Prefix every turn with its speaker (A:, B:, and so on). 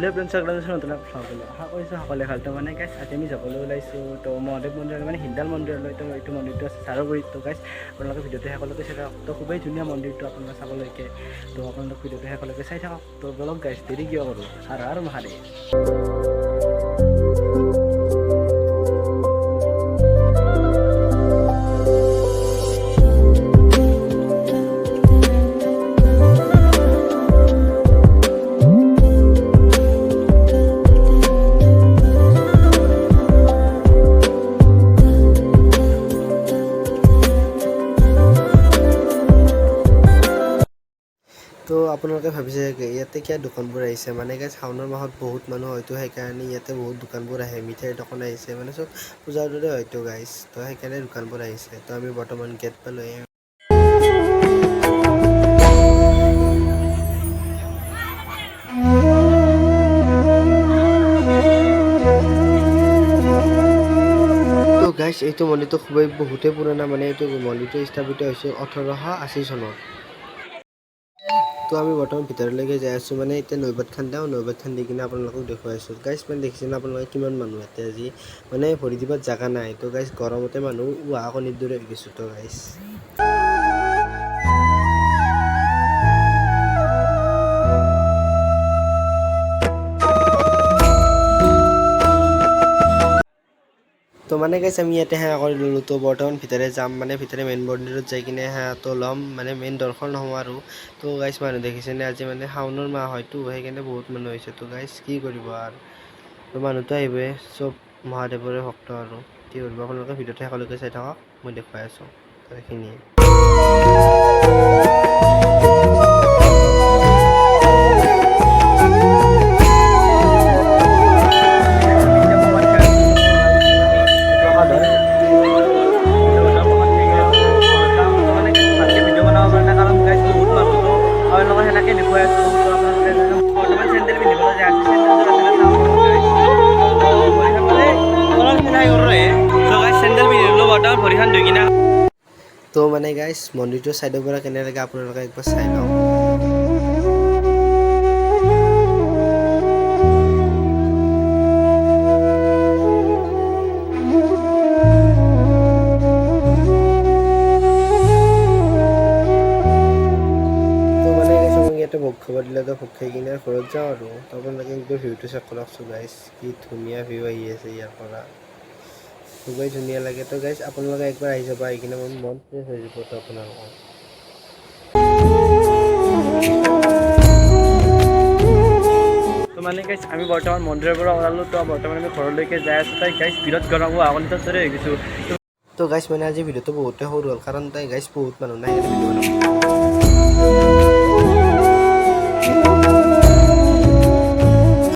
A: Hello' friends, নতুন সকলো আশা কৰিছোঁ সকলোৱে ভাল। তো মানে গাইছ আজি আমি যাবলৈ ওলাইছোঁ তো মহাদেৱ মন্দিৰলৈ, মানে হিন্দাল মন্দিৰলৈ। তো এইটো মন্দিৰটো আছে চাৰুগুৰিত। তো গাইছ আপোনালোকে ভিডিঅ'টো শেষলৈকে চাই থাকক। তো খুবেই ধুনীয়া মন্দিৰটো আপোনালোকে চাবলৈকে। তো আপোনালোক ভিডিঅ'টো শেষলৈকে চাই থাকক। তো বলক গাইছ, দেৰি কিয় কৰোঁ, আৰু মহাদেৱ।
B: তো আপোনালোকে ভাবিছে ইয়াতে কিয় দোকানবোৰ আহিছে, মানে গাইছ শাওণৰ মাহত বহুত মানুহ হয়তো, সেইকাৰণে ইয়াতে বহুত দোকানবোৰ আহে। মিঠাইৰ দোকান আহিছে, মানে চব পূজাৰ দৰে হয়তো গাইছ। তো সেইকাৰণে দোকানবোৰ আহিছে। তো আমি বৰ্তমান গেট পালোঁ। তো গাইছ এইটো মন্দিৰটো বহুতেই পুৰণা, মানে এইটো মন্দিৰটো স্থাপিত হৈছে 1880 চনত। তো আমি বৰ্তমান ভিতৰলৈকে যাই আছোঁ, মানে এতিয়া নৈবাত খান্দাওঁ, নৈবাত খান্দি কিনে আপোনালোকক দেখুৱাই আছোঁ। গাইছ মানে দেখিছে না আপোনালোকে কিমান মানুহ ইয়াতে আজি, মানে ভৰি দিবাত জাগা নাই। তো গাইছ গৰমতে মানুহ উহা কণীৰ দৰে হৈ গৈছোঁ। তো গাইছ তো মানে গাইছ আমি ইয়াতে সেৱা কৰি ল'লোঁ। তো বৰ্তমান ভিতৰে যাম, মানে ভিতৰে মেইন মন্দিৰত যাই কিনে সেৱাটো ল'ম, মানে মেইন দৰ্শন হ'ম আৰু। তো গাইছ মানুহ দেখিছেনে, আজি মানে শাওণৰ মাহ হয়তো, সেইকাৰণে বহুত মানুহ হৈছে। তো গাইছ কি কৰিব আৰু, তো মানুহটো আহিবই, চব মহাদেৱৰে ভক্ত আৰু কি কৰিব। আপোনালোকে ভিডিঅ'টো শেষলৈকে চাই থাকক, মই দেখুৱাই আছোঁ তো সেইখিনিয়ে।
A: সেনেকৈ দেখুৱাই আছোঁ। তো আপোনালোকে বৰ্তমান চেণ্ডেল পিন্ধিবলৈ যায় আছে, চেণ্ডেল পিন্ধিলোঁ বৰ্তমান ভৰিখন ধুই কিনে।
B: তো মানে গাইছ মন্দিৰটোৰ ছাইডৰ পৰা কেনে লাগে আপোনালোকে একবাৰ চাই লওক। ইয়াতে ভোগ খাব দিলে, তো ভোগ খাই কিনে ঘৰত যাওঁ আৰু। তো আপোনালোকে একবাৰ ভিউটো চেক কৰকচোন গাইছ, কি ধুনীয়া ভিউ আহি আছে ইয়াৰ পৰা, খুবেই ধুনীয়া লাগে। তো গাইছ আপোনালোকে একবাৰ আহি যাব, আহি কিনে মোৰ মন ফ্ৰেছ হৈ যাব। তো আপোনালোকৰ
A: তো মানে গাইছ আমি বৰ্তমান মন্দিৰৰ পৰা ওলালোঁ। তো বৰ্তমান আমি ঘৰলৈকে যাই আছোঁ। তাই গাইছ বিৰাট গৰম আগন্তুক দৰে হৈ গৈছোঁ।
B: তো গাইছ মানে আজি ভিডিঅ'টো বহুতে সৰু হ'ল, কাৰণ তাই গাইছ বহুত মানুহ নাই ভিডিঅ'